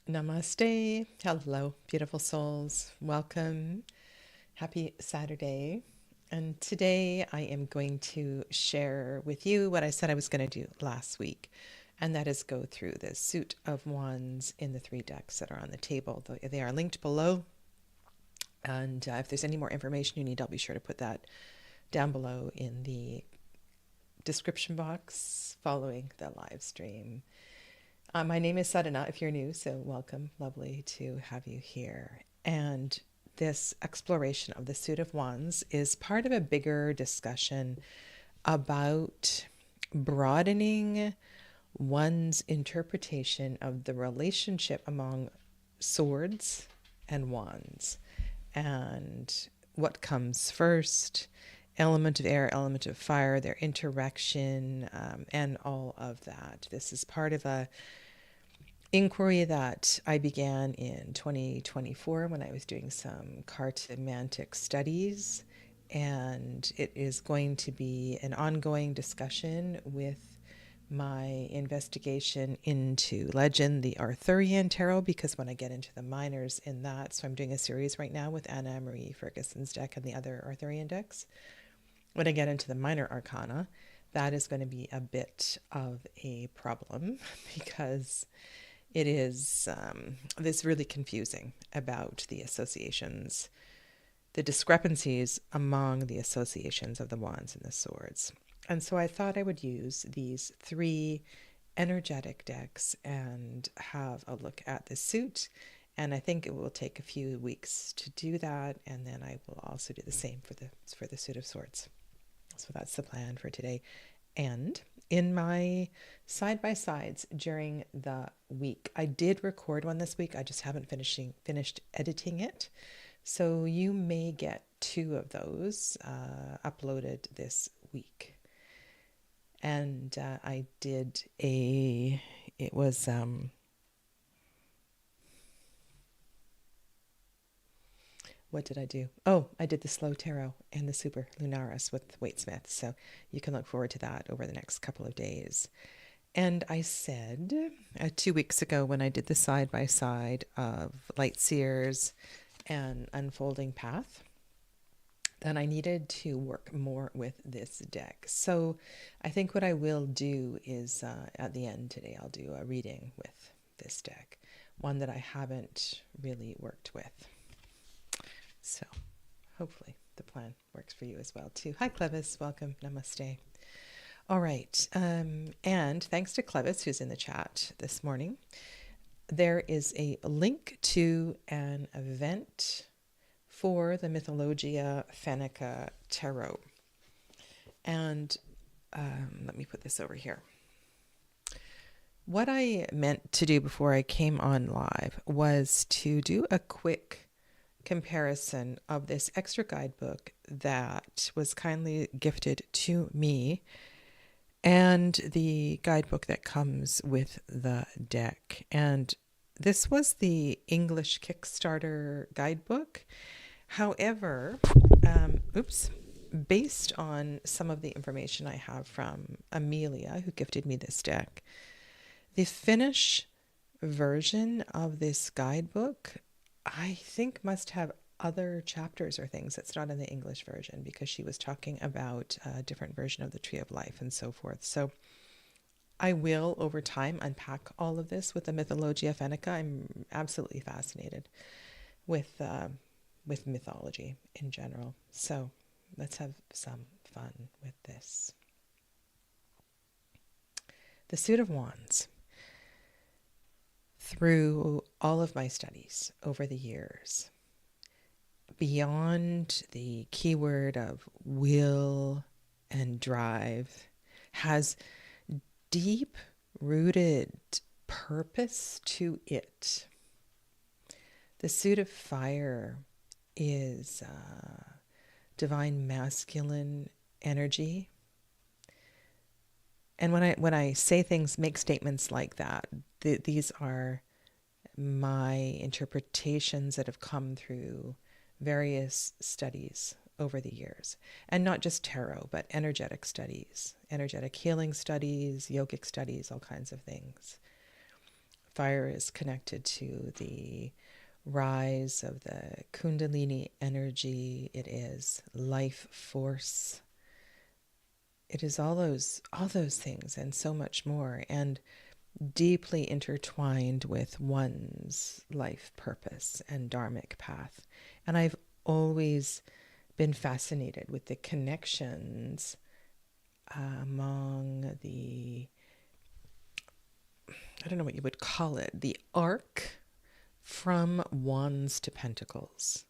Namaste. Hello, beautiful souls. Welcome. Happy Saturday. And today I am going to share with you what I said I was going to do last week, and that is go through the suit of wands in the three decks that are on the table. They are linked below. And if there's any more information you need, I'll be sure to put that down below in the description box following the live stream. My name is Sadhana, if you're new, so welcome. Lovely to have you here. And this exploration of the Suit of Wands is part of a bigger discussion about broadening one's interpretation of the relationship among swords and wands, and what comes first, element of air, element of fire, their interaction, and all of that. This is part of a inquiry that I began in 2024 when I was doing some cartomantic studies, and it is going to be an ongoing discussion with my investigation into legend, the Arthurian tarot, because when I get into the minors in that, so I'm doing a series right now with Anna Marie Ferguson's deck and the other Arthurian decks. When I get into the minor arcana, that is going to be a bit of a problem because it is this really confusing about the associations, the discrepancies among the associations of the wands and the swords. And so I thought I would use these three energetic decks and have a look at the suit. And I think it will take a few weeks to do that. And then I will also do the same for the suit of swords. So that's the plan for today. And in my side-by-sides during the week, I did record one this week. I just haven't finished editing it. So you may get two of those uploaded this week. And I did it was, what did I do? Oh, I did the Slow Tarot and the Super Lunaris with Waite Smith. So you can look forward to that over the next couple of days. And I said 2 weeks ago when I did the side-by-side of Light Seers and Unfolding Path, that I needed to work more with this deck. So I think what I will do is at the end today, I'll do a reading with this deck, one that I haven't really worked with. So hopefully the plan works for you as well too. Hi Clevis, welcome, namaste. All right, and thanks to Clevis who's in the chat this morning. There is a link to an event for the Mythologia Fennica Tarot. And let me put this over here. What I meant to do before I came on live was to do a quick comparison of this extra guidebook that was kindly gifted to me and the guidebook that comes with the deck. And this was the English Kickstarter guidebook. However, based on some of the information I have from Amelia, who gifted me this deck, the Finnish version of this guidebook, I think must have other chapters or things that's not in the English version, because she was talking about a different version of the Tree of Life and so forth. So I will, over time, unpack all of this with the Mythologia Fennica. I'm absolutely fascinated with mythology in general. So let's have some fun with this. The Suit of Wands. Through all of my studies over the years, beyond the keyword of will and drive, has deep-rooted purpose to it. The Suit of Fire is divine masculine energy. And when I say things, make statements like that, these are my interpretations that have come through various studies over the years. And not just tarot, but energetic studies, energetic healing studies, yogic studies, all kinds of things. Fire is connected to the rise of the Kundalini energy. It is life force. It is all those things and so much more, and deeply intertwined with one's life purpose and dharmic path. And I've always been fascinated with the connections among the, I don't know what you would call it, the arc from wands to pentacles.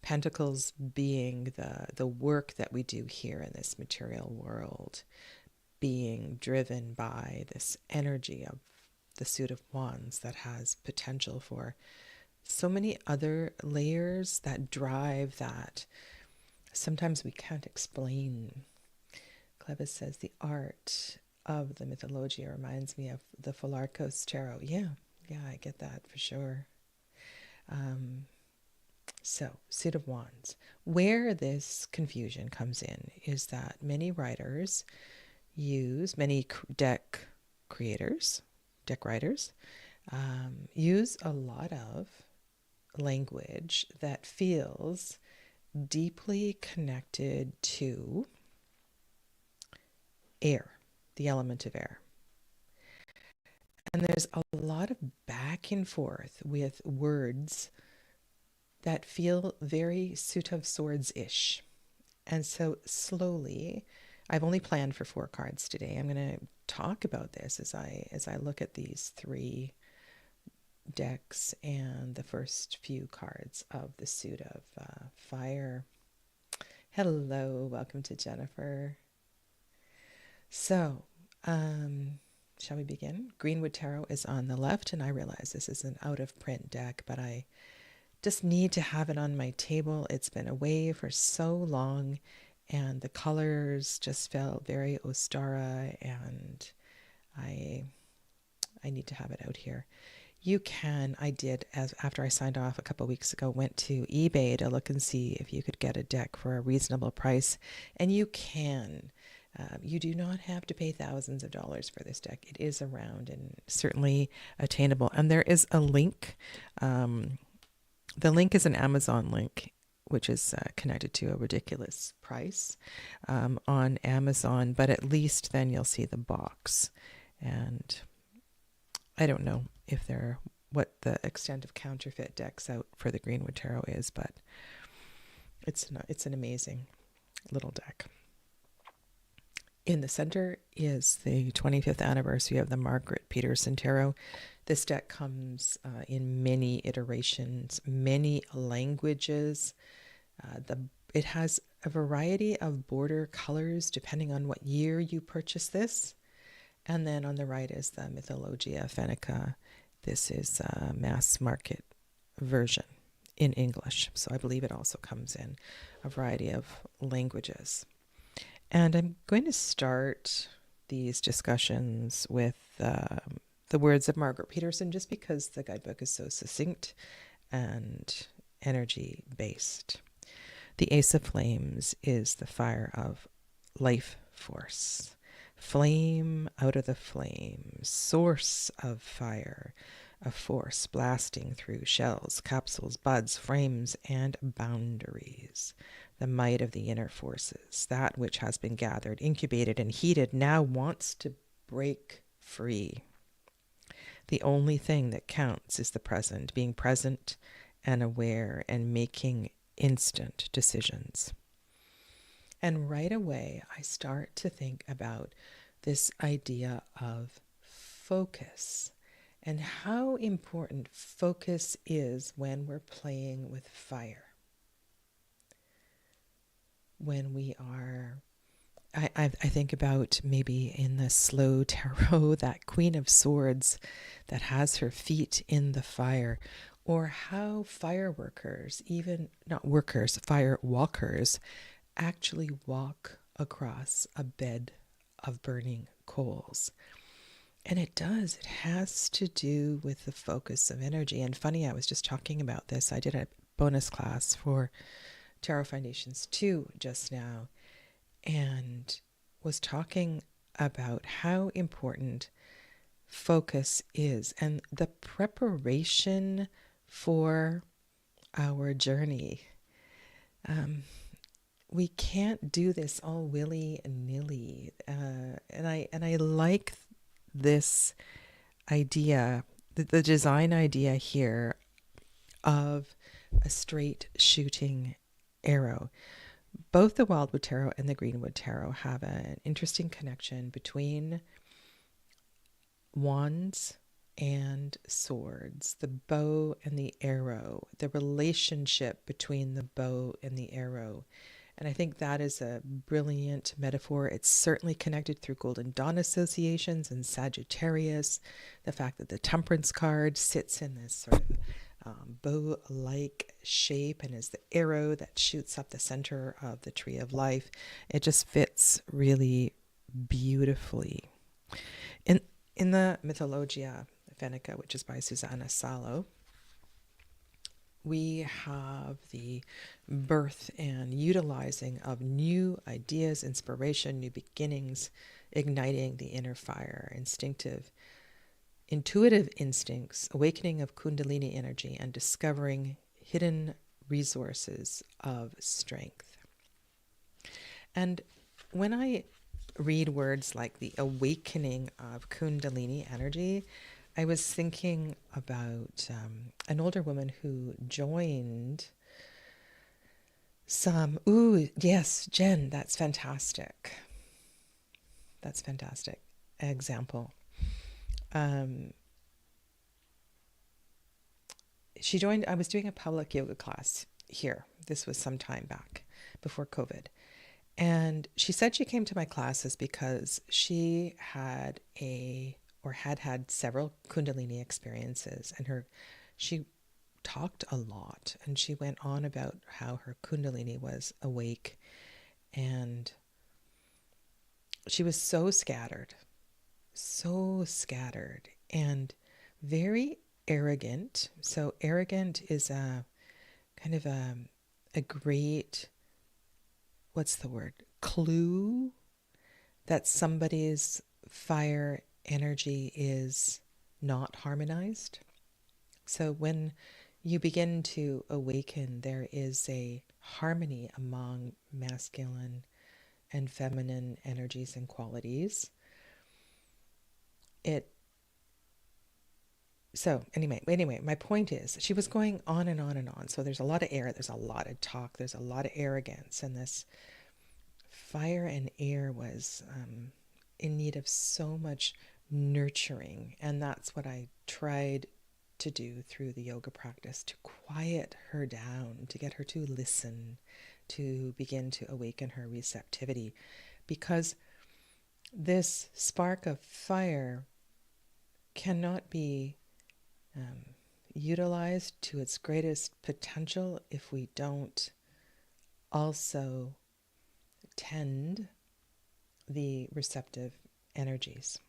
Pentacles being the work that we do here in this material world, being driven by this energy of the suit of wands that has potential for so many other layers that drive that. Sometimes we can't explain. Clevis says the art of the Mythologia reminds me of the Philarkos tarot. Yeah, I get that for sure. So, suit of wands. Where this confusion comes in is that many writers many deck writers, use a lot of language that feels deeply connected to air, the element of air. And there's a lot of back and forth with words that feel very suit of swords-ish. And so slowly, I've only planned for 4 cards today. I'm going to talk about this as I look at these 3 decks and the first few cards of the suit of fire. Hello, welcome to Jennifer. So, shall we begin? Greenwood Tarot is on the left, and I realize this is an out-of-print deck, but I just need to have it on my table. It's been away for so long, and the colors just felt very Ostara, and I need to have it out here. You can, after I signed off a couple of weeks ago, went to eBay to look and see if you could get a deck for a reasonable price, and you can. You do not have to pay thousands of dollars for this deck. It is around and certainly attainable. And there is a link. The link is an Amazon link, which is connected to a ridiculous price on Amazon, but at least then you'll see the box. And I don't know what the extent of counterfeit decks out for the Greenwood Tarot is, but it's an amazing little deck. In the center is the 25th anniversary of the Margaret Peterson Tarot. This deck comes in many iterations, many languages. It has a variety of border colors depending on what year you purchase this. And then on the right is the Mythologia Fennica. This is a mass market version in English. So I believe it also comes in a variety of languages. And I'm going to start these discussions with the words of Margaret Peterson, just because the guidebook is so succinct and energy-based. The Ace of Flames is the fire of life force. Flame out of the flame, source of fire, a force blasting through shells, capsules, buds, frames, and boundaries. The might of the inner forces, that which has been gathered, incubated, and heated, now wants to break free. The only thing that counts is the present, being present and aware and making instant decisions. And right away, I start to think about this idea of focus and how important focus is when we're playing with fire. When we are, I think about maybe in the slow tarot, that Queen of Swords that has her feet in the fire, or how fireworkers, even not workers, fire walkers, actually walk across a bed of burning coals. And it has to do with the focus of energy. And funny, I was just talking about this. I did a bonus class for Tarot Foundations 2 just now, and was talking about how important focus is and the preparation for our journey. We can't do this all willy-nilly. And I like this idea, the design idea here of a straight shooting arrow. Both the Wildwood Tarot and the Greenwood Tarot have an interesting connection between wands and swords, the bow and the arrow, the relationship between the bow and the arrow. And I think that is a brilliant metaphor. It's certainly connected through Golden Dawn associations and Sagittarius. The fact that the Temperance card sits in this sort of bow-like shape and is the arrow that shoots up the center of the tree of life. It just fits really beautifully. In the Mythologia, Fennica, which is by Susanna Salo, we have the birth and utilizing of new ideas, inspiration, new beginnings, igniting the inner fire, intuitive instincts, awakening of Kundalini energy, and discovering hidden resources of strength. And when I read words like the awakening of Kundalini energy, I was thinking about an older woman who joined some, yes, Jen, that's fantastic. That's fantastic. Example. She joined, I was doing a public yoga class here. This was some time back before COVID. And she said she came to my classes because she had had several Kundalini experiences, and she talked a lot, and she went on about how her Kundalini was awake, and she was so scattered, and very arrogant. So arrogant is a kind of a great, what's the word, clue that somebody's fire energy is not harmonized. So when you begin to awaken, there is a harmony among masculine and feminine energies and qualities. So anyway, my point is she was going on and on and on. So there's a lot of air, there's a lot of talk, there's a lot of arrogance, and this fire and air was in need of so much nurturing. And that's what I tried to do through the yoga practice, to quiet her down, to get her to listen, to begin to awaken her receptivity. Because this spark of fire cannot be utilized to its greatest potential if we don't also tend the receptive energies.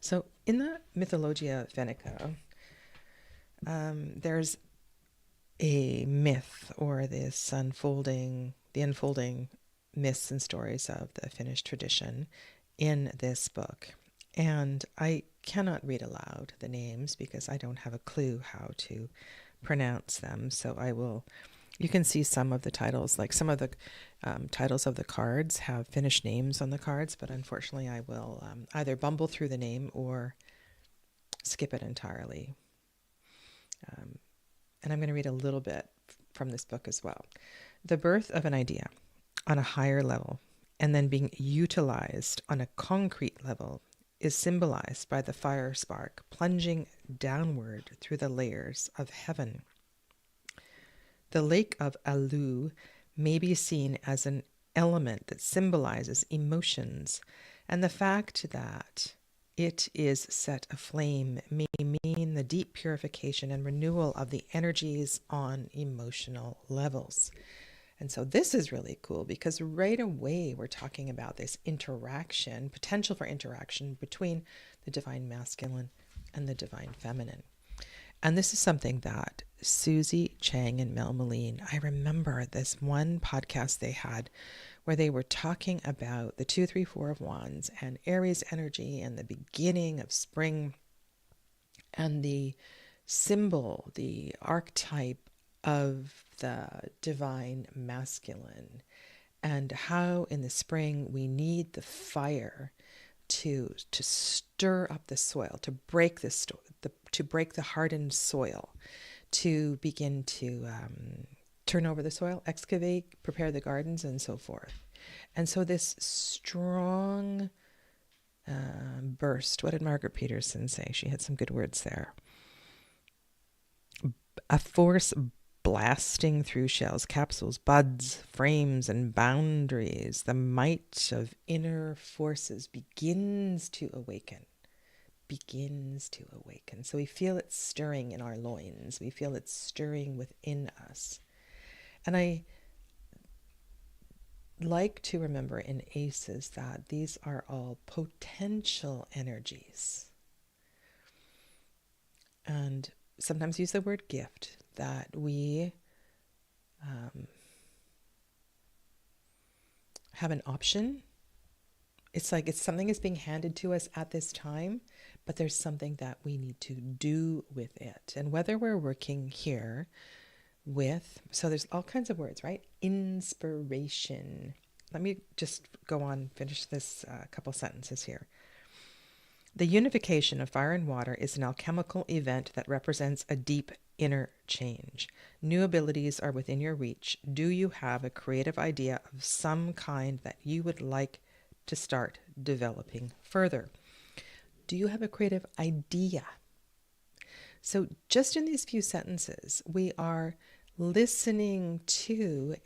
So in the Mythologia Fennica, there's a myth, or the unfolding myths and stories of the Finnish tradition in this book. And I cannot read aloud the names because I don't have a clue how to pronounce them. So you can see some of the titles, like some of the titles of the cards have Finnish names on the cards, but unfortunately I will either bumble through the name or skip it entirely. And I'm going to read a little bit from this book as well. The birth of an idea on a higher level and then being utilized on a concrete level is symbolized by the fire spark plunging downward through the layers of heaven. The lake of Alu may be seen as an element that symbolizes emotions, and the fact that it is set aflame may mean the deep purification and renewal of the energies on emotional levels. And so this is really cool because right away we're talking about this interaction, potential for interaction between the divine masculine and the divine feminine. And this is something that Susie Chang and Mel Moline, I remember this one podcast they had where they were talking about the 2, 3, 4 of Wands and Aries energy and the beginning of spring and the symbol, the archetype of the divine masculine, and how in the spring we need the fire to stir up the soil, to break to break the hardened soil, to begin to turn over the soil, excavate, prepare the gardens, and so forth. And so this strong burst. What did Margaret Peterson say? She had some good words there. A force blasting through shells, capsules, buds, frames, and boundaries. The might of inner forces begins to awaken. So we feel it stirring in our loins. We feel it stirring within us. And I like to remember in ACEs that these are all potential energies. And sometimes use the word gift, that we have an option. It's like something is being handed to us at this time, but there's something that we need to do with it. And whether we're working here with, so there's all kinds of words, right? Inspiration. Let me just go on, finish this couple sentences here. The unification of fire and water is an alchemical event that represents a deep inner change. New abilities are within your reach. Do you have a creative idea of some kind that you would like to start developing further? Do you have a creative idea? So just in these few sentences, we are listening to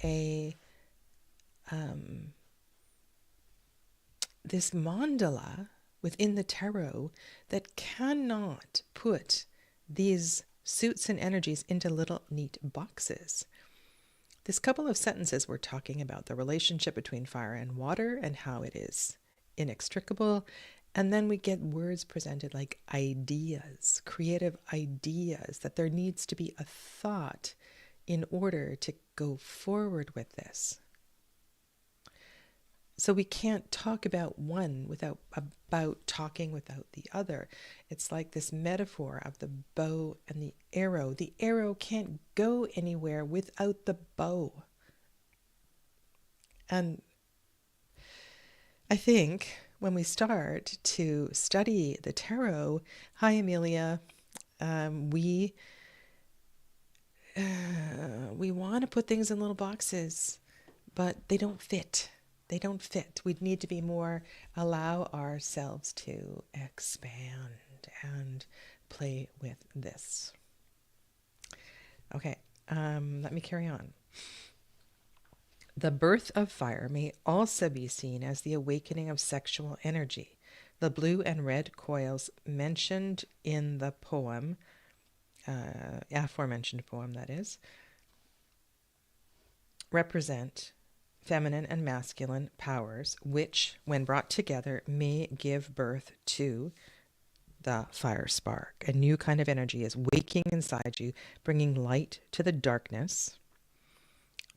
this mandala within the tarot that cannot put these suits and energies into little neat boxes. This couple of sentences we're talking about the relationship between fire and water and how it is inextricable. And then we get words presented like ideas, creative ideas, that there needs to be a thought in order to go forward with this. So we can't talk about one without about talking without the other. It's like this metaphor of the bow and the arrow. The arrow can't go anywhere without the bow. And I think when we start to study the tarot, hi Amelia, we want to put things in little boxes, but they don't fit. They don't fit. We need to be more, allow ourselves to expand and play with this. Okay, let me carry on. The birth of fire may also be seen as the awakening of sexual energy. The blue and red coils mentioned in the poem, aforementioned poem that is, represent feminine and masculine powers, which, when brought together, may give birth to the fire spark. A new kind of energy is waking inside you, bringing light to the darkness.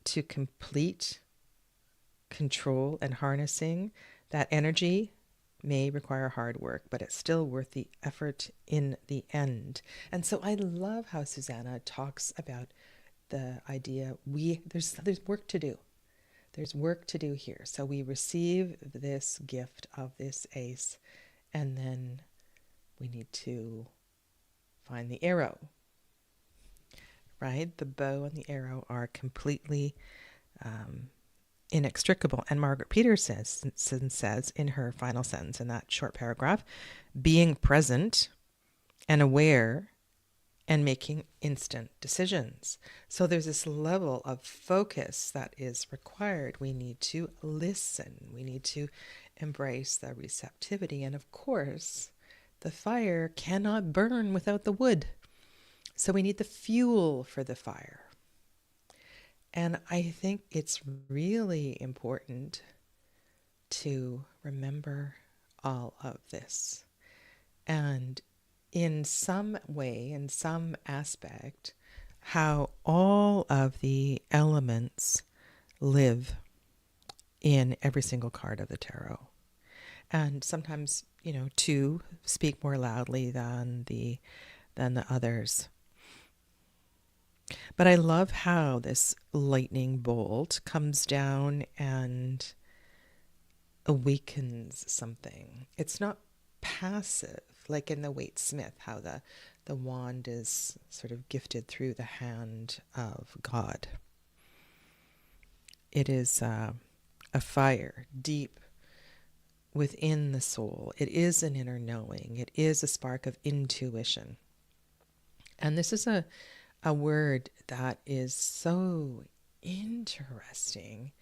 To complete control and harnessing that energy may require hard work, but it's still worth the effort in the end. And so I love how Susanna talks about the idea there's work to do. There's work to do here. So we receive this gift of this ace, and then we need to find the arrow, right? The bow and the arrow are completely inextricable. And Margaret Peterson says in her final sentence in that short paragraph, being present and aware and making instant decisions. So there's this level of focus that is required. We need to listen. We need to embrace the receptivity. And of course, the fire cannot burn without the wood. So we need the fuel for the fire. And I think it's really important to remember all of this. And in some way, in some aspect, how all of the elements live in every single card of the tarot. And sometimes, two speak more loudly than the others. But I love how this lightning bolt comes down and awakens something. It's not passive, like in the Waite Smith, how the wand is sort of gifted through the hand of God. It is a fire deep within the soul. It is an inner knowing. It is a spark of intuition. And this is a word that is so interesting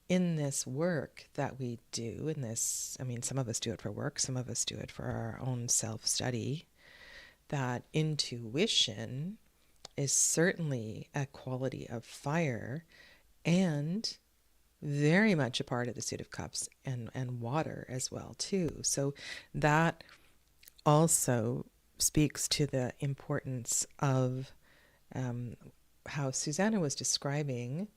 in this work that we do. In this, some of us do it for work, some of us do it for our own self-study. That intuition is certainly a quality of fire and very much a part of the Suit of Cups and water as well too. So that also speaks to the importance of how Susanna was describing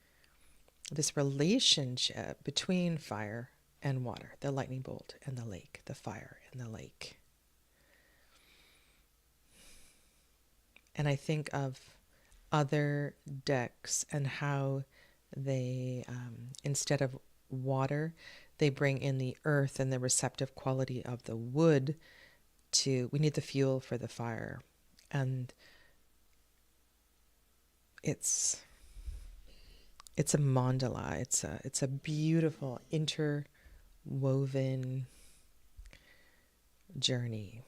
this relationship between fire and water, the lightning bolt and the lake, the fire and the lake. And I think of other decks and how they, instead of water, they bring in the earth and the receptive quality of the wood we need the fuel for the fire. And it's a mandala. It's a beautiful interwoven journey.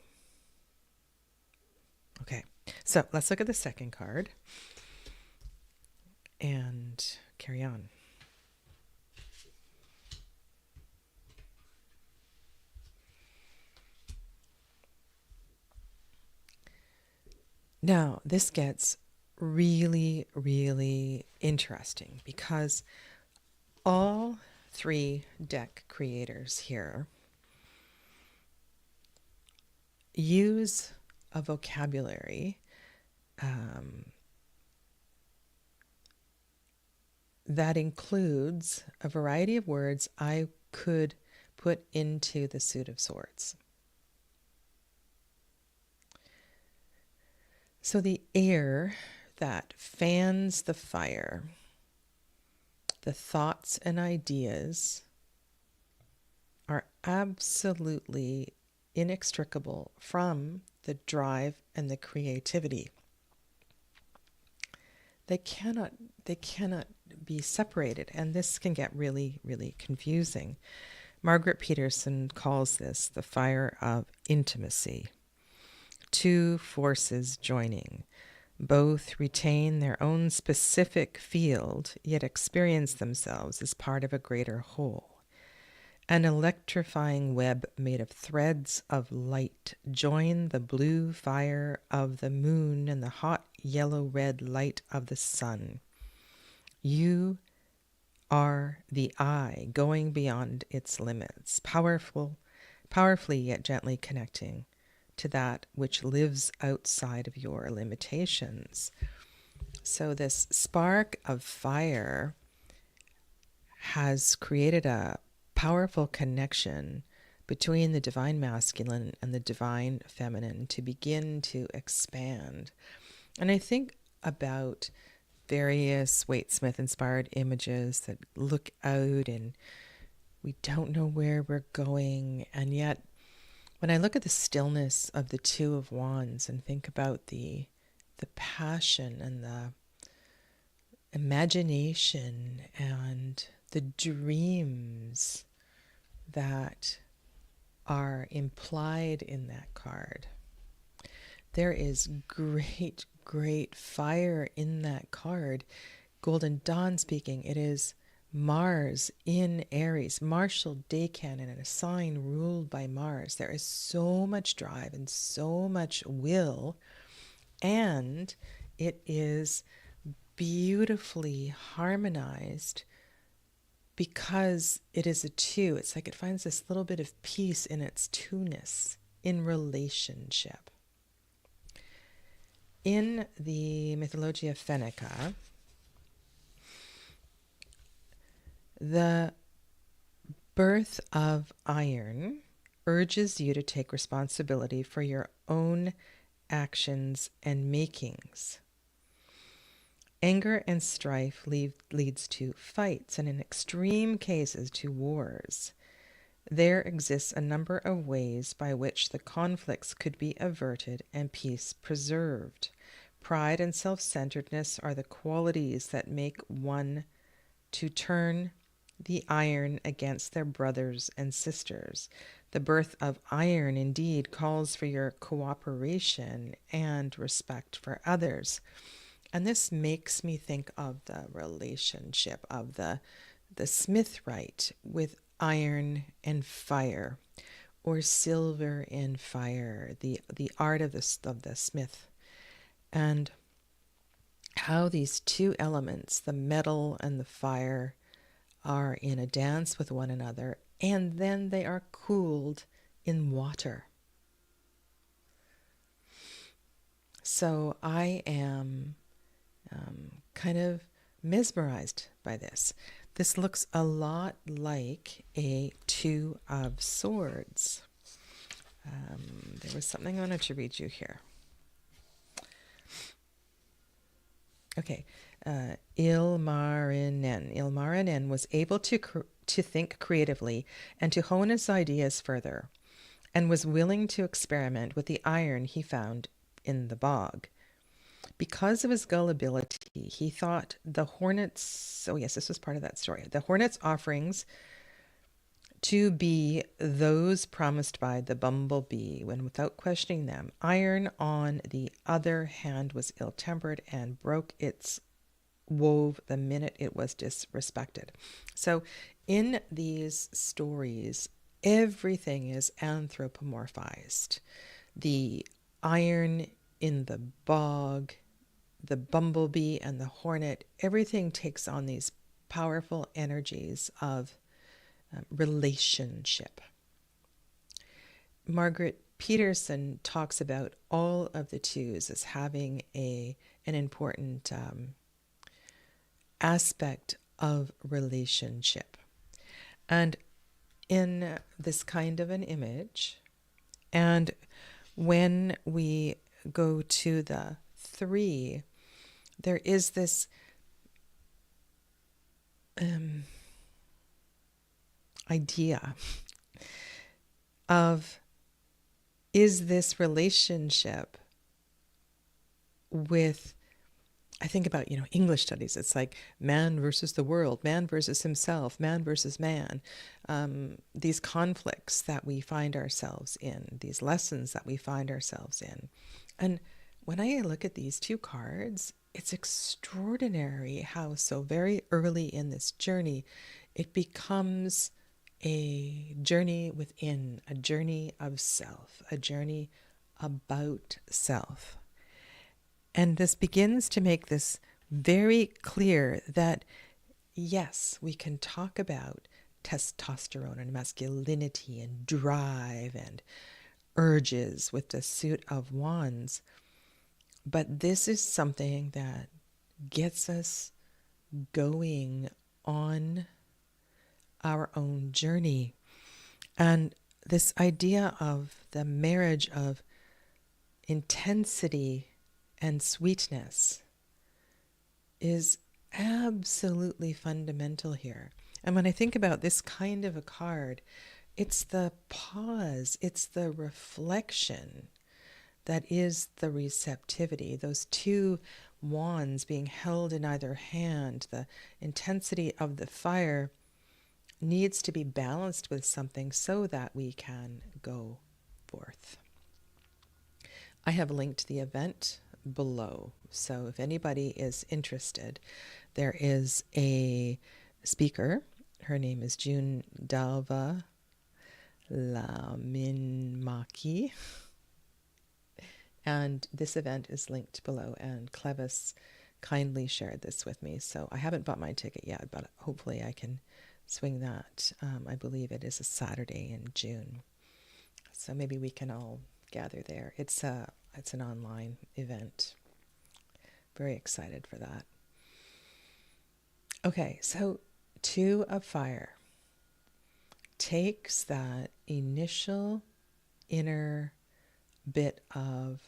Okay, so let's look at the second card and carry on. Now, this gets really, really interesting because all three deck creators here use a vocabulary that includes a variety of words I could put into the Suit of Swords. So the air that fans the fire, the thoughts and ideas are absolutely inextricable from the drive and the creativity. They cannot be separated, and this can get really, really confusing. Margaret Peterson calls this the fire of intimacy. Two forces joining. Both retain their own specific field, yet experience themselves as part of a greater whole. An electrifying web made of threads of light join the blue fire of the moon and the hot yellow-red light of the sun. You are the eye going beyond its limits, powerfully yet gently connecting to that which lives outside of your limitations. So this spark of fire has created a powerful connection between the divine masculine and the divine feminine to begin to expand. And I think about various Waite Smith inspired images that look out and we don't know where we're going, and yet when I look at the stillness of the Two of Wands and think about the passion and the imagination and the dreams that are implied in that card, there is great, great fire in that card. Golden Dawn speaking, it is Mars in Aries, martial decan in a sign ruled by Mars. There is so much drive and so much will, and it is beautifully harmonized because it is a two. It's like it finds this little bit of peace in its two-ness in relationship. in the Mythologia Fennica, the birth of iron urges you to take responsibility for your own actions and makings. Anger and strife leads to fights, and in extreme cases to wars. There exists a number of ways by which the conflicts could be averted and peace preserved. Pride and self-centeredness are the qualities that make one to turn the iron against their brothers and sisters. The birth of iron indeed calls for your cooperation and respect for others. And this makes me think of the relationship of the smithwright with iron and fire, or silver and fire, the art of the smith, and how these two elements, the metal and the fire, are in a dance with one another, and then they are cooled in water. So I am kind of mesmerized by this. This looks a lot like a Two of Swords. There was something I wanted to read you here. Okay, Ilmarinen. Ilmarinen was able to think creatively and to hone his ideas further, and was willing to experiment with the iron he found in the bog. Because of his gullibility, he thought the hornets, oh yes, this was part of that story, the hornets' offerings to be those promised by the bumblebee, when without questioning them, iron, on the other hand, was ill-tempered and broke its wove the minute it was disrespected. So in these stories, everything is anthropomorphized. The iron in the bog, the bumblebee and the hornet, everything takes on these powerful energies of relationship. Margaret Peterson talks about all of the twos as having an important aspect of relationship. And in this kind of an image, and when we go to the 3, there is this idea of, is this relationship with, I think about, English studies. It's like man versus the world, man versus himself, man versus man. These conflicts that we find ourselves in, these lessons that we find ourselves in. And when I look at these 2 cards, it's extraordinary how so very early in this journey, it becomes a journey within, a journey of self, a journey about self. And this begins to make this very clear that, yes, we can talk about testosterone and masculinity and drive and urges with the suit of wands, but this is something that gets us going on our own journey. And this idea of the marriage of intensity and sweetness is absolutely fundamental here. And when I think about this kind of a card, it's the pause, it's the reflection that is the receptivity. Those 2 wands being held in either hand, the intensity of the fire needs to be balanced with something so that we can go forth. I have linked the event below, so if anybody is interested, there is a speaker. Her name is June Dalva Laminmaki, and this event is linked below, and Clevis kindly shared this with me, so I haven't bought my ticket yet, but hopefully I can swing that. I believe it is a Saturday in June, so maybe we can all gather there. It's an online event. very excited for that. Okay, so 2 of fire takes that initial inner bit of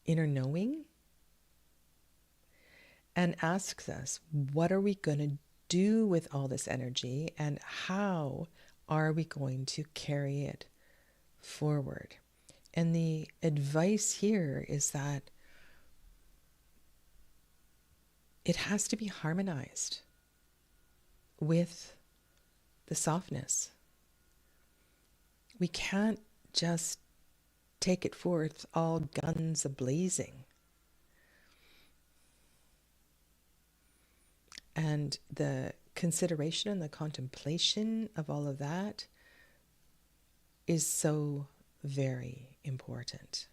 inner knowing and asks us, what are we going to do with all this energy, and how are we going to carry it forward? And the advice here is that it has to be harmonized with the softness. We can't just take it forth all guns a-blazing. And the consideration and the contemplation of all of that is so very important.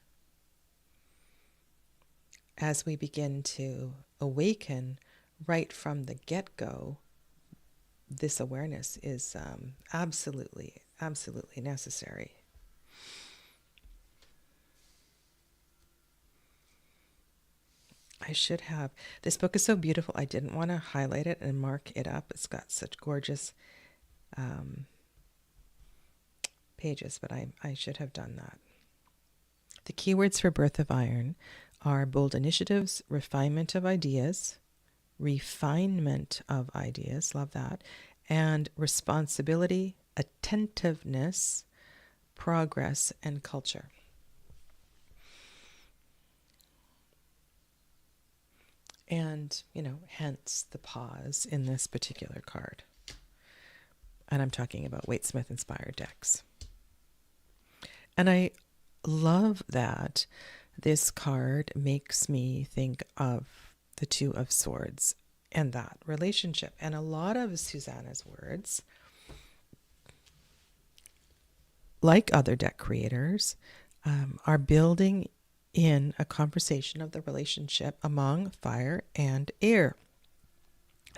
As we begin to awaken right from the get-go, this awareness is absolutely necessary. I should have. This book is so beautiful. I didn't want to highlight it and mark it up. It's got such gorgeous pages, but I should have done that. The keywords for Birth of Iron are bold initiatives, refinement of ideas, love that, and responsibility, attentiveness, progress, and culture. And, hence the pause in this particular card. And I'm talking about Waite-Smith inspired decks. And I love that this card makes me think of the 2 of Swords and that relationship. And a lot of Susanna's words, like other deck creators, are building in a conversation of the relationship among fire and air.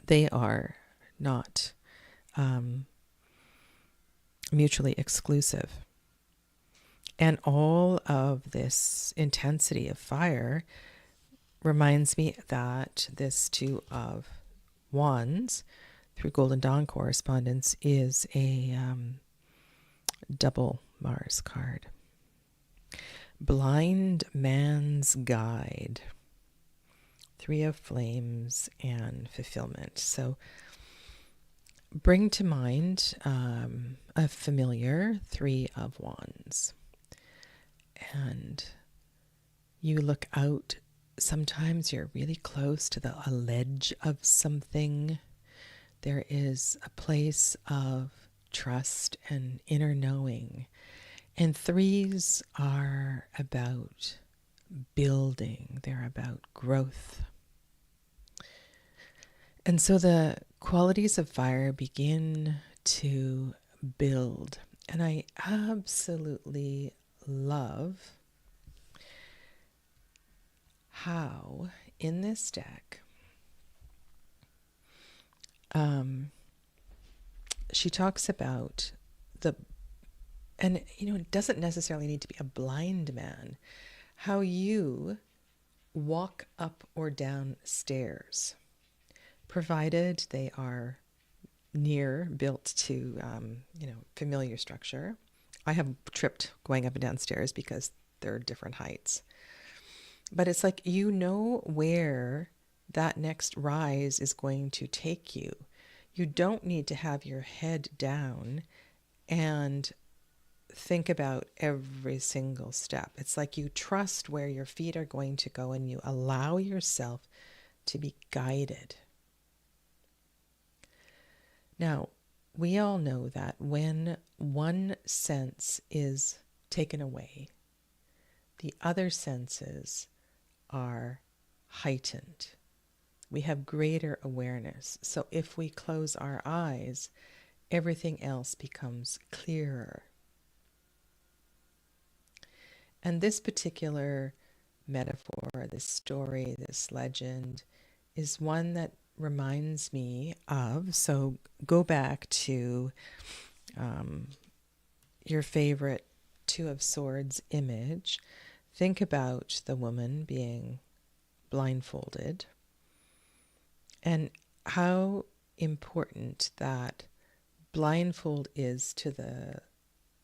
They are not mutually exclusive. And all of this intensity of fire reminds me that this 2 of Wands through Golden Dawn correspondence is a double Mars card. Blind Man's Guide, 3 of Flames, and Fulfillment. So bring to mind a familiar 3 of Wands. And you look out, sometimes you're really close to a ledge of something. There is a place of trust and inner knowing. And 3s are about building, they're about growth. And so the qualities of fire begin to build. And I absolutely love how in this deck she talks about and it doesn't necessarily need to be a blind man, how you walk up or down stairs, provided they are built to familiar structure. I have tripped going up and down stairs because they're different heights. But it's like where that next rise is going to take you. You don't need to have your head down and think about every single step. It's like you trust where your feet are going to go and you allow yourself to be guided. Now, we all know that when one sense is taken away, the other senses are heightened. We have greater awareness. So if we close our eyes, everything else becomes clearer. And this particular metaphor, this story, this legend, is one that reminds me of, so go back to your favorite Two of Swords image, think about the woman being blindfolded and how important that blindfold is to the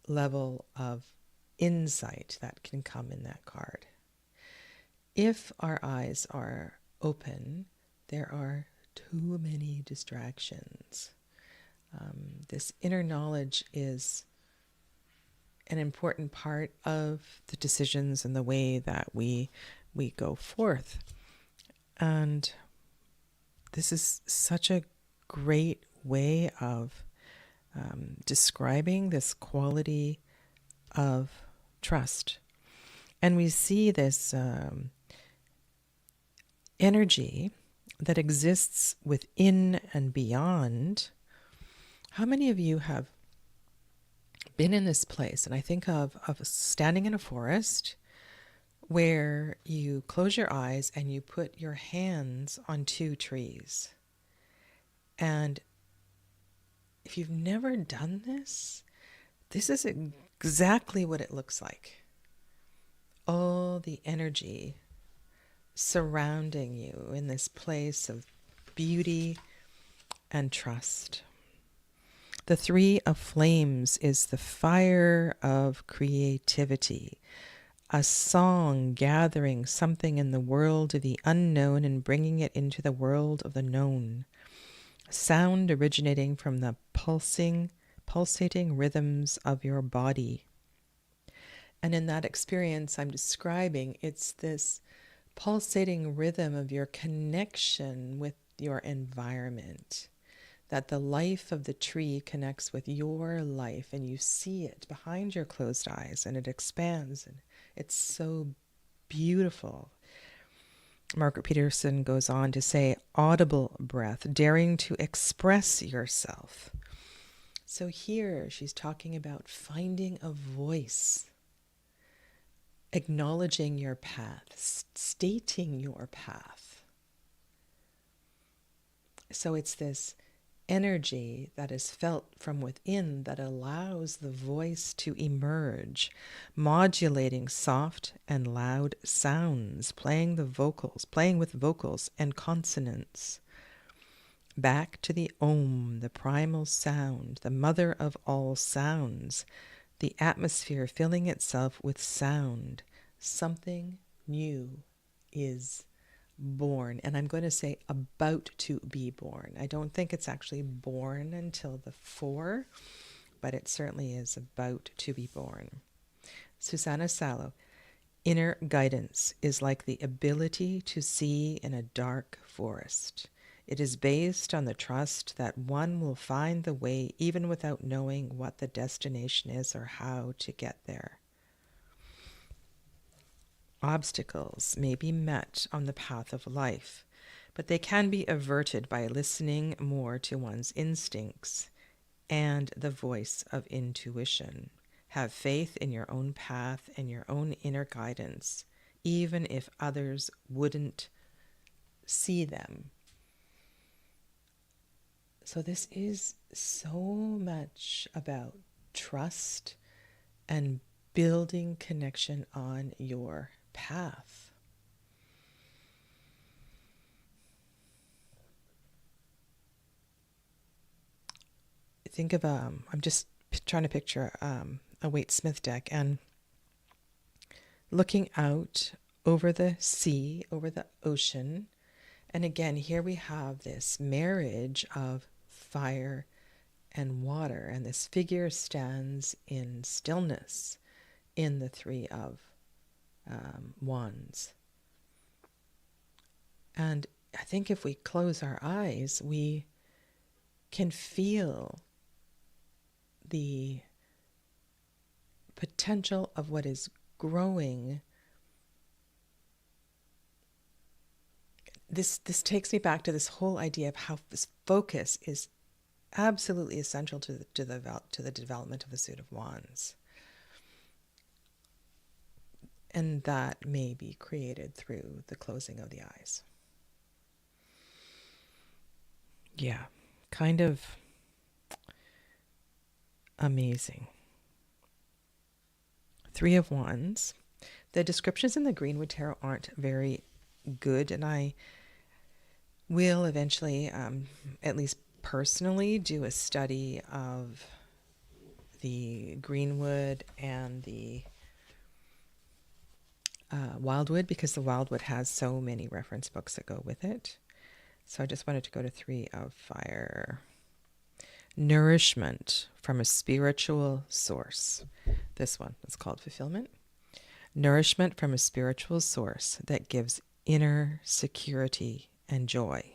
level of insight that can come in that card. If our eyes are open, there are too many distractions. This inner knowledge is an important part of the decisions and the way that we go forth. And this is such a great way of describing this quality of trust. And we see this energy that exists within and beyond. How many of you have been in this place? And I think of standing in a forest where you close your eyes and you put your hands on two trees. And if you've never done this, this is exactly what it looks like. All the energy surrounding you in this place of beauty and trust. The Three of Flames is the fire of creativity, a song gathering something in the world of the unknown and bringing it into the world of the known. Sound originating from the pulsating rhythms of your body. And in that experience I'm describing, it's this pulsating rhythm of your connection with your environment, that the life of the tree connects with your life, and you see it behind your closed eyes, and it expands, and it's so beautiful. Margaret Peterson goes on to say, audible breath, daring to express yourself. So here she's talking about finding a voice, acknowledging your path, stating your path. So it's this energy that is felt from within that allows the voice to emerge, modulating soft and loud sounds, playing with vocals and consonants. Back to the Om, the primal sound, the mother of all sounds, the atmosphere filling itself with sound. Something new is born, and I'm going to say about to be born. I don't think it's actually born until the 4, but it certainly is about to be born. Susanna Salo, inner guidance is like the ability to see in a dark forest. It is based on the trust that one will find the way even without knowing what the destination is or how to get there. Obstacles may be met on the path of life, but they can be averted by listening more to one's instincts and the voice of intuition. Have faith in your own path and your own inner guidance, even if others wouldn't see them. So this is so much about trust and building connection on your path. Think of I'm just trying to picture a Waite Smith deck and looking out over the sea, over the ocean. And again, here we have this marriage of fire and water, and this figure stands in stillness in the Three of Wands. And I think if we close our eyes, we can feel the potential of what is growing. This takes me back to this whole idea of how this focus is absolutely essential to the development of the Suit of Wands. And that may be created through the closing of the eyes. Yeah, kind of amazing. Three of Wands. The descriptions in the Greenwood Tarot aren't very good, and I will eventually, at least personally, do a study of the Greenwood and the Wildwood, because the Wildwood has so many reference books that go with it. So I just wanted to go to Three of Fire. Nourishment from a spiritual source. This one is called Fulfillment. Nourishment from a spiritual source that gives inner security and joy.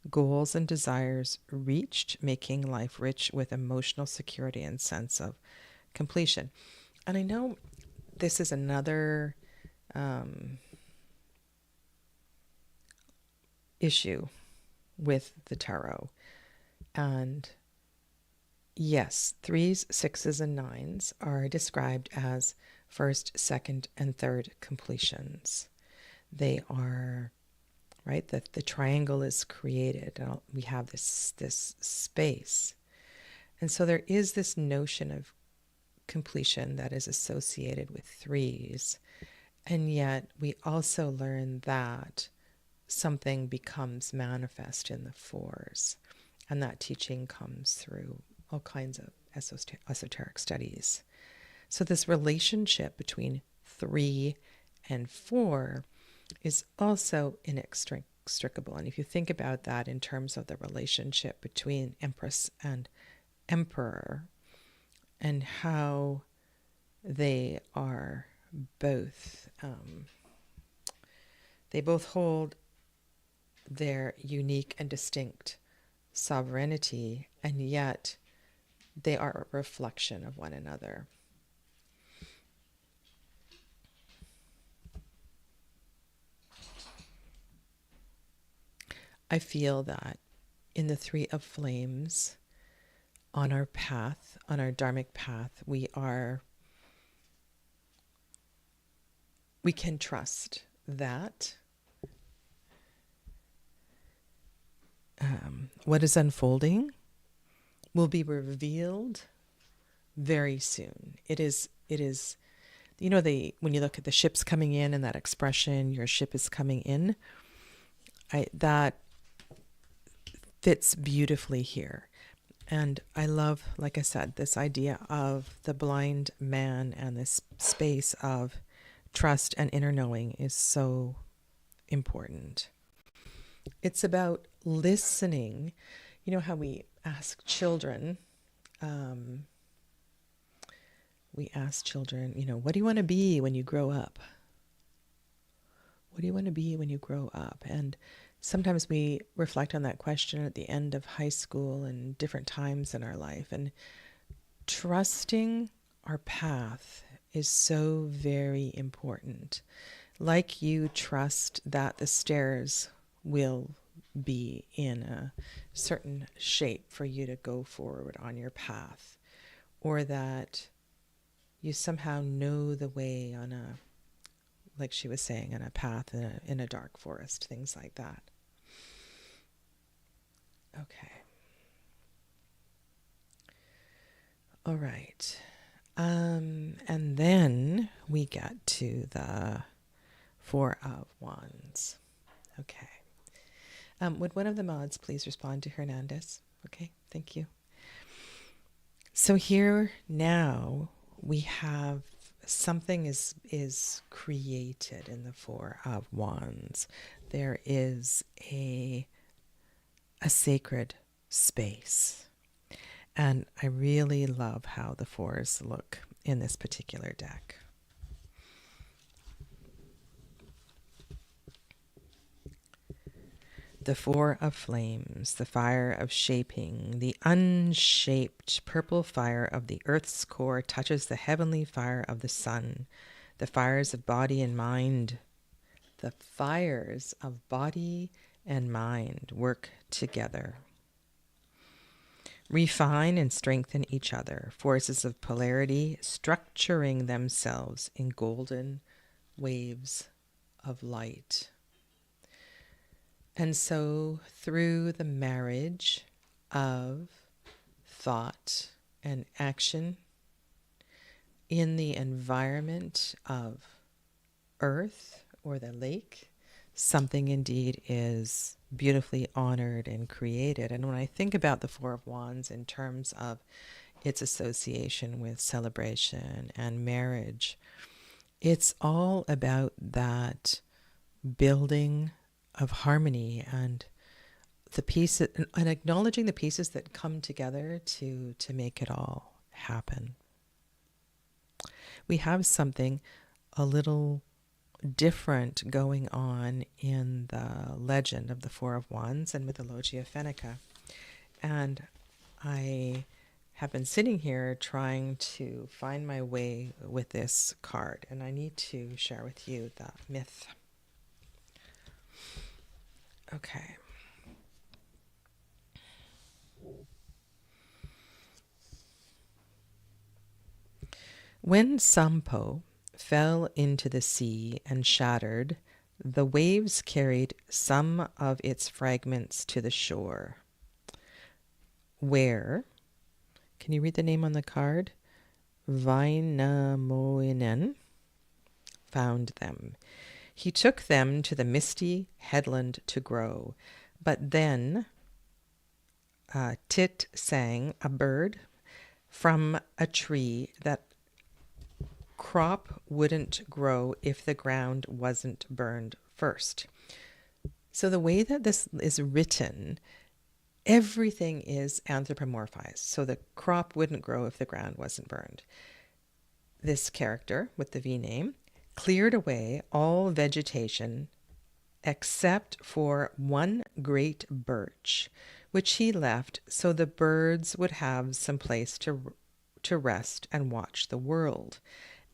Goals and desires reached, making life rich with emotional security and sense of completion. And I know this is another issue with the tarot. And yes, 3s, 6s, and 9s are described as first, second, and third completions. They are, right, the triangle is created. We have this space. And so there is this notion of completion that is associated with 3s. And yet we also learn that something becomes manifest in the 4s. And that teaching comes through all kinds of esoteric studies. So this relationship between 3 and 4 is also inextricable. And if you think about that in terms of the relationship between Empress and Emperor, and how they are both, they both hold their unique and distinct sovereignty, and yet they are a reflection of one another. I feel that in the Three of Flames, on our path, on our dharmic path, we can trust that what is unfolding will be revealed very soon. It is, you know, when you look at the ships coming in and that expression, your ship is coming in, that fits beautifully here. And I love, like I said, this idea of the blind man, and this space of trust and inner knowing is so important. It's about listening. You know how we ask children, you know, what do you want to be when you grow up? What do you want to be when you grow up? And sometimes we reflect on that question at the end of high school and different times in our life. And trusting our path is so very important. Like you trust that the stairs will be in a certain shape for you to go forward on your path, or that you somehow know the way on a, like she was saying, on a path in a dark forest, things like that. Okay. All right. And then we get to the Four of Wands. Okay. Would one of the mods please respond to Hernandez? Okay, thank you. So here now we have something is created in the Four of Wands. There is a sacred space. And I really love how the fours look in this particular deck. The Four of Flames, the fire of shaping, the unshaped purple fire of the earth's core touches the heavenly fire of the sun, the fires of body and mind. The fires of body and mind work together. Refine and strengthen each other, forces of polarity structuring themselves in golden waves of light. And so through the marriage of thought and action, in the environment of earth or the lake, something indeed is beautifully honored and created. And when I think about the Four of Wands in terms of its association with celebration and marriage, it's all about that building of harmony and the pieces, and acknowledging the pieces that come together to make it all happen. We have something a little different going on in the legend of the Four of Wands and Mythologia Fennica. And I have been sitting here trying to find my way with this card, and I need to share with you the myth. Okay. When Sampo fell into the sea and shattered, the waves carried some of its fragments to the shore, where, can you read the name on the card? Vainamoinen found them. He took them to the misty headland to grow, but then Tit sang, a bird, from a tree that crop wouldn't grow if the ground wasn't burned first. So the way that this is written, everything is anthropomorphized. So the crop wouldn't grow if the ground wasn't burned. This character with the V name cleared away all vegetation except for one great birch, which he left so the birds would have some place to rest and watch the world.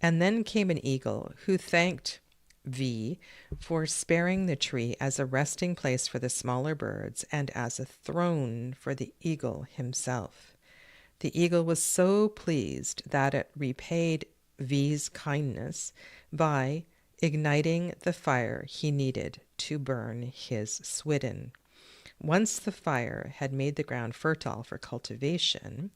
And then came an eagle who thanked V for sparing the tree as a resting place for the smaller birds and as a throne for the eagle himself. The eagle was so pleased that it repaid V's kindness by igniting the fire he needed to burn his swidden. Once the fire had made the ground fertile for cultivation,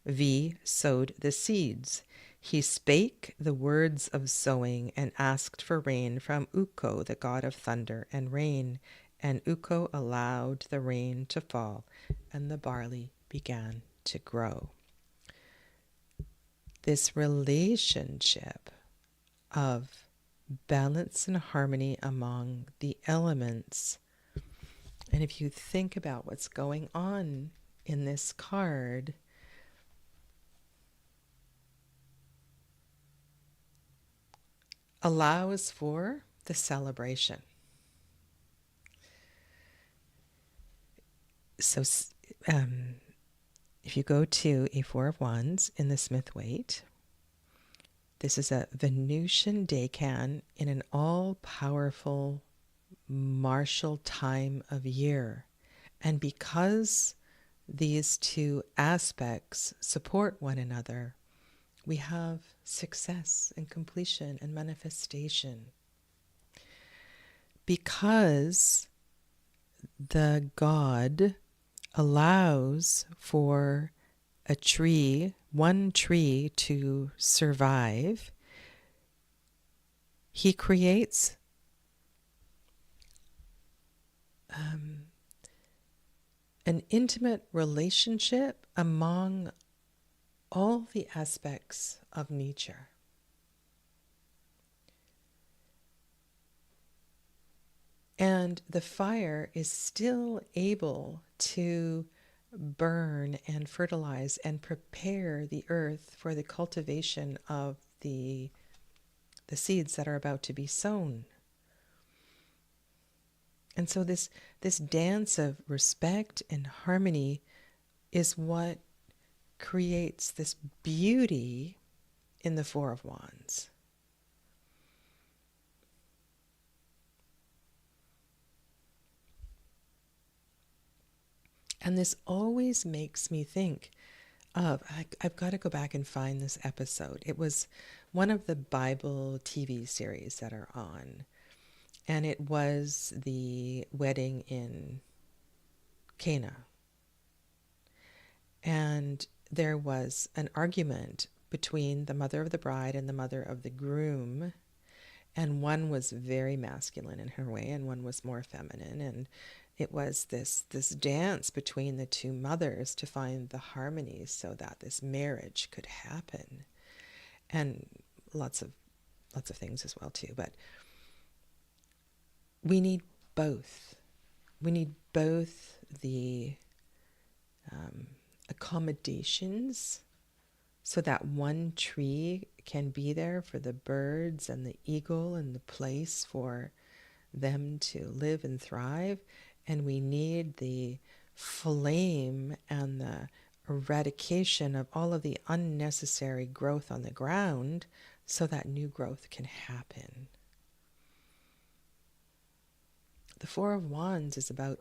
V sowed the seeds. He spake the words of sowing and asked for rain from Ukko, the god of thunder and rain. And Ukko allowed the rain to fall, and the barley began to grow. This relationship of balance and harmony among the elements. And if you think about what's going on in this card, allows for the celebration. So if you go to a Four of Wands in the Smith Waite, this is a Venusian decan in an all-powerful martial time of year. And because these two aspects support one another, we have success and completion and manifestation. Because the God allows for a tree, one tree, to survive, he creates an intimate relationship among all the aspects of nature. And the fire is still able to burn and fertilize and prepare the earth for the cultivation of the seeds that are about to be sown. And so this dance of respect and harmony is what creates this beauty in the Four of Wands. And this always makes me think of, I've got to go back and find this episode. It was one of the Bible TV series that are on. And it was the wedding in Cana. And there was an argument between the mother of the bride and the mother of the groom, and one was very masculine in her way and one was more feminine, and it was this dance between the two mothers to find the harmony so that this marriage could happen. And lots of things as well too, but we need both. We need both the accommodations so that one tree can be there for the birds and the eagle and the place for them to live and thrive. And we need the flame and the eradication of all of the unnecessary growth on the ground so that new growth can happen. The Four of Wands is about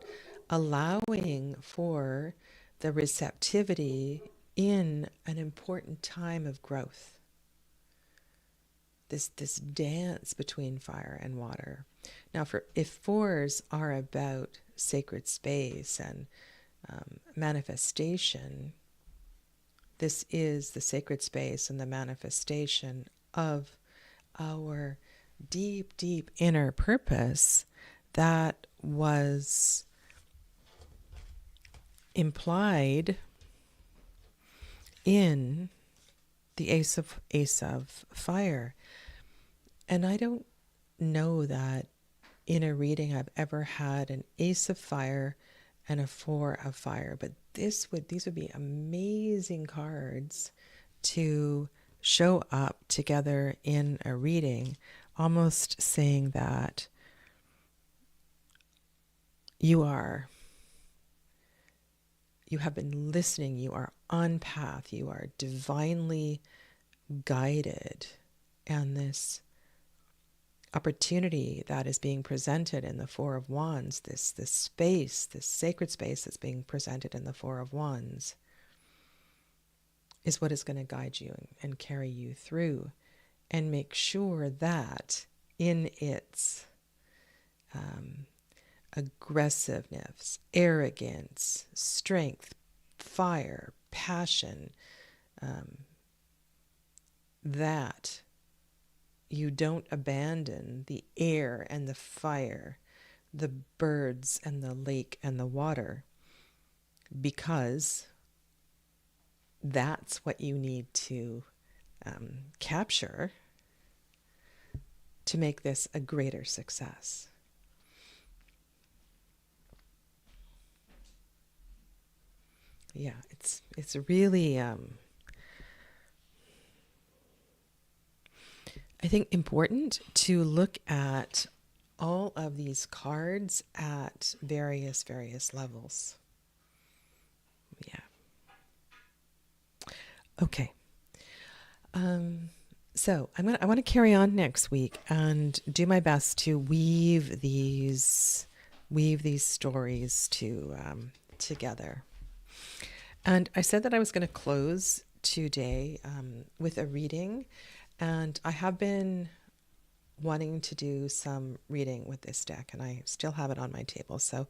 allowing for the receptivity in an important time of growth. This dance between fire and water. Now, if fours are about sacred space and manifestation, this is the sacred space and the manifestation of our deep, deep inner purpose that was implied in the Ace of Fire. And I don't know that in a reading I've ever had an Ace of Fire and a Four of Fire, but these would be amazing cards to show up together in a reading, almost saying that you have been listening, you are on path, you are divinely guided, and this opportunity that is being presented in the Four of Wands, this space, this sacred space that's being presented in the Four of Wands, is what is going to guide you and carry you through and make sure that in its aggressiveness, arrogance, strength, fire, passion, that you don't abandon the air and the fire, the birds and the lake and the water, because that's what you need to capture to make this a greater success. Yeah, it's really I think important to look at all of these cards at various levels. Yeah. Okay. So I want to carry on next week and do my best to weave these stories together. And I said that I was going to close today with a reading, and I have been wanting to do some reading with this deck, and I still have it on my table. So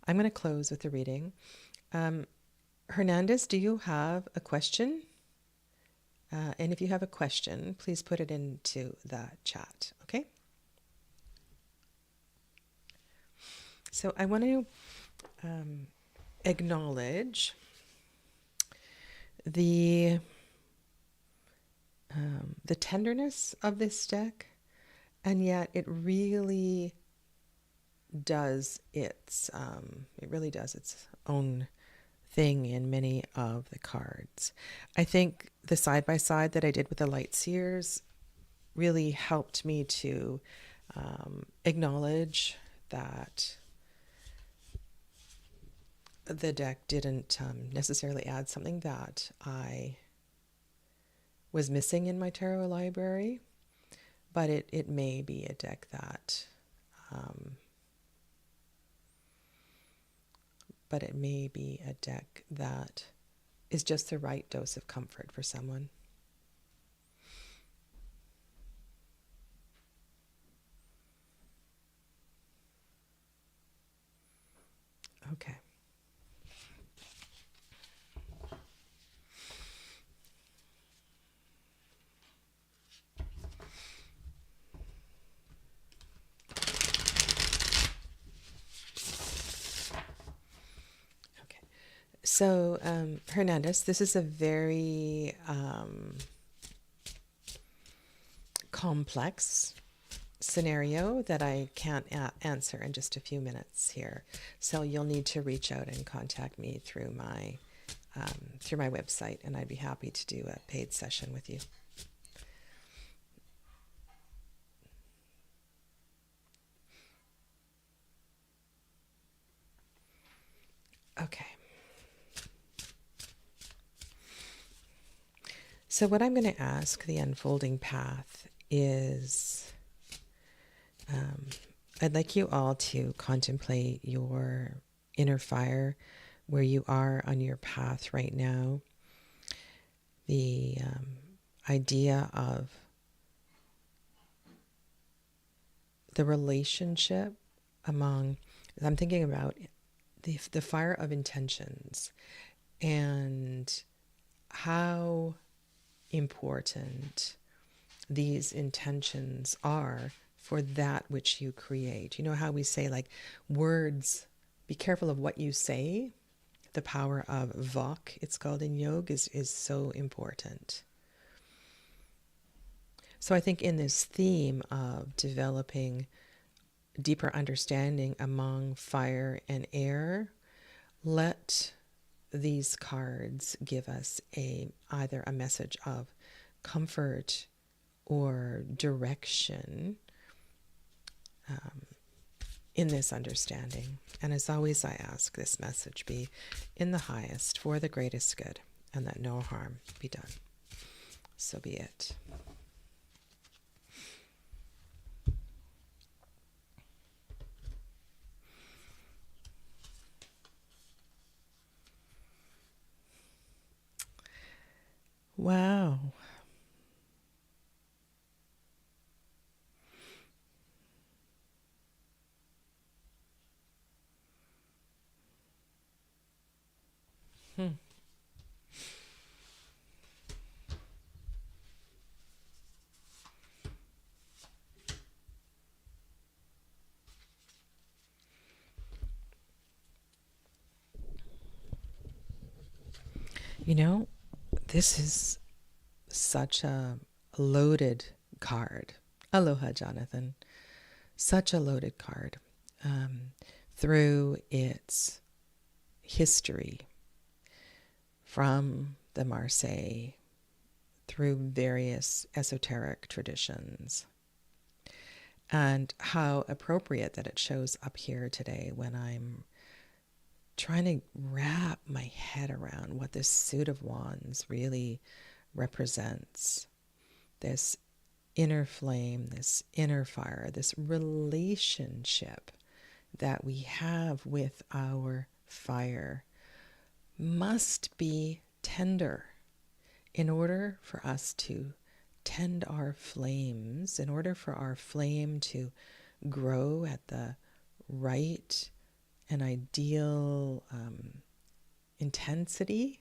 I'm going to close with a reading. Hernandez, do you have a question? And if you have a question, please put it into the chat, okay? So I want to acknowledge the tenderness of this deck, and yet it really does its own thing in many of the cards. I think the side-by-side that I did with the Light Seers really helped me to acknowledge that the deck didn't necessarily add something that I was missing in my tarot library, but it may be a deck that is just the right dose of comfort for someone. Okay. So, Hernandez, this is a very complex scenario that I can't answer in just a few minutes here. So you'll need to reach out and contact me through my website, and I'd be happy to do a paid session with you. Okay. So what I'm going to ask the unfolding path is, I'd like you all to contemplate your inner fire, where you are on your path right now. The idea of the relationship among, I'm thinking about the fire of intentions and how important these intentions are for that which you create. You know how we say, like, words, be careful of what you say. The power of vok, it's called in yoga, is so important. So I think in this theme of developing deeper understanding among fire and air, let these cards give us either a message of comfort or direction in this understanding. And as always, I ask this message be in the highest for the greatest good, and that no harm be done. So be it. Wow. You know, this is such a loaded card. Aloha, Jonathan. Such a loaded card. Through its history from the Marseille, through various esoteric traditions, and how appropriate that it shows up here today when I'm trying to wrap my head around what this suit of wands really represents. This inner flame, this inner fire, this relationship that we have with our fire must be tender in order for us to tend our flames, in order for our flame to grow at the right and ideal intensity.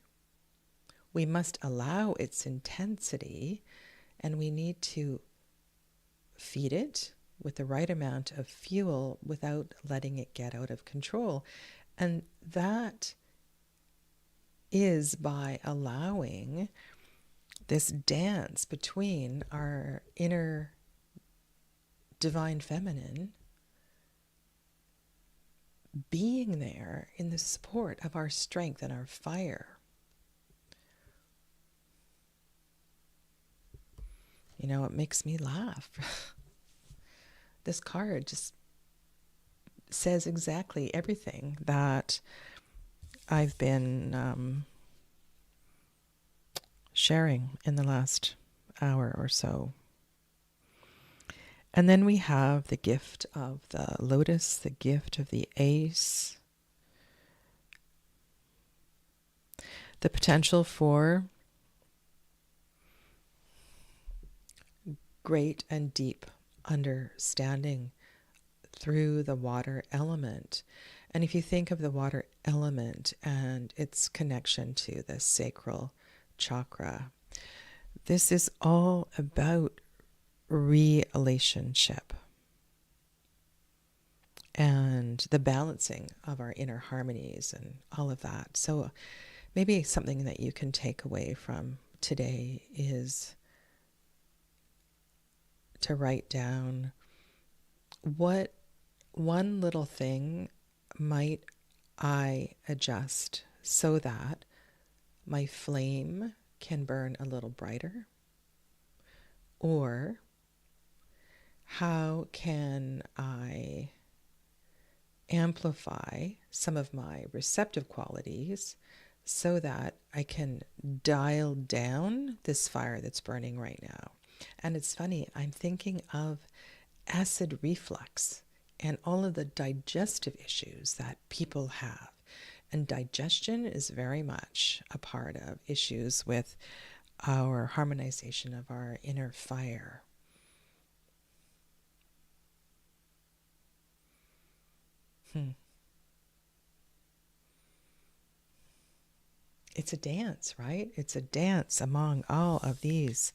We must allow its intensity, and we need to feed it with the right amount of fuel without letting it get out of control. And that is by allowing this dance between our inner divine feminine being there in the support of our strength and our fire. You know, it makes me laugh. This card just says exactly everything that I've been sharing in the last hour or so. And then we have the gift of the lotus, the gift of the ace, the potential for great and deep understanding through the water element. And if you think of the water element and its connection to the sacral chakra, this is all about relationship. and the balancing of our inner harmonies and all of that. So maybe something that you can take away from today is to write down, what one little thing might I adjust so that my flame can burn a little brighter? Or how can I amplify some of my receptive qualities so that I can dial down this fire that's burning right now? And it's funny, I'm thinking of acid reflux and all of the digestive issues that people have. And digestion is very much a part of issues with our harmonization of our inner fire. It's a dance, right? It's a dance among all of these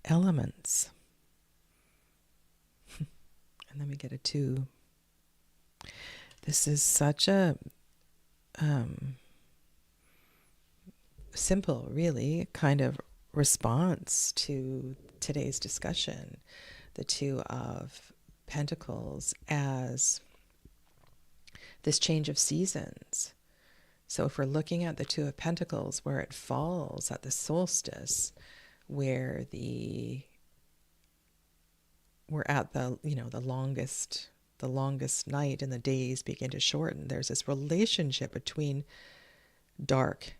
elements. And then we get a 2. This is such a simple, really, kind of response to today's discussion. The 2 of Pentacles as this change of seasons. So if we're looking at the 2 of Pentacles, where it falls at the solstice, where we're at the longest night and the days begin to shorten. There's this relationship between dark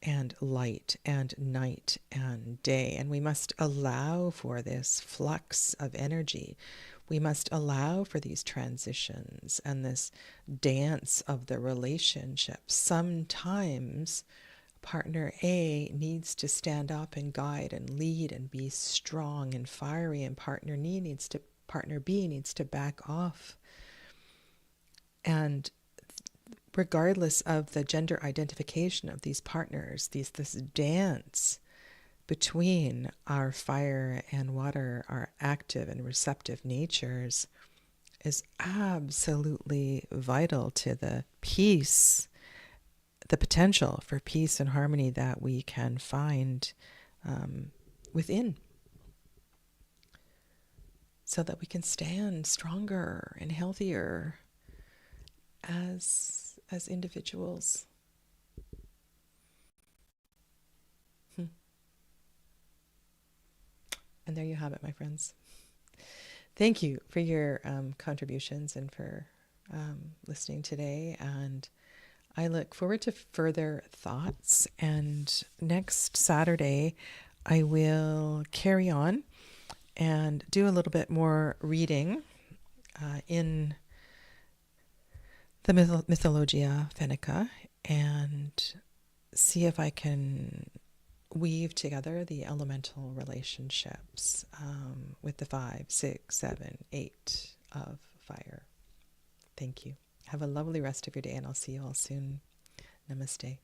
and light and night and day, and we must allow for this flux of energy. We must allow for these transitions and this dance of the relationship. Sometimes partner A needs to stand up and guide and lead and be strong and fiery, and partner B needs to back off. And regardless of the gender identification of these partners, this dance between our fire and water, our active and receptive natures, is absolutely vital to the peace, the potential for peace and harmony that we can find within, so that we can stand stronger and healthier as individuals. And there you have it, my friends. Thank you for your contributions and for listening today. And I look forward to further thoughts. And next Saturday, I will carry on and do a little bit more reading in the Mythologia Fennica, and see if I can weave together the elemental relationships with the 5, 6, 7, 8 of fire. Thank you. Have a lovely rest of your day, and I'll see you all soon. Namaste.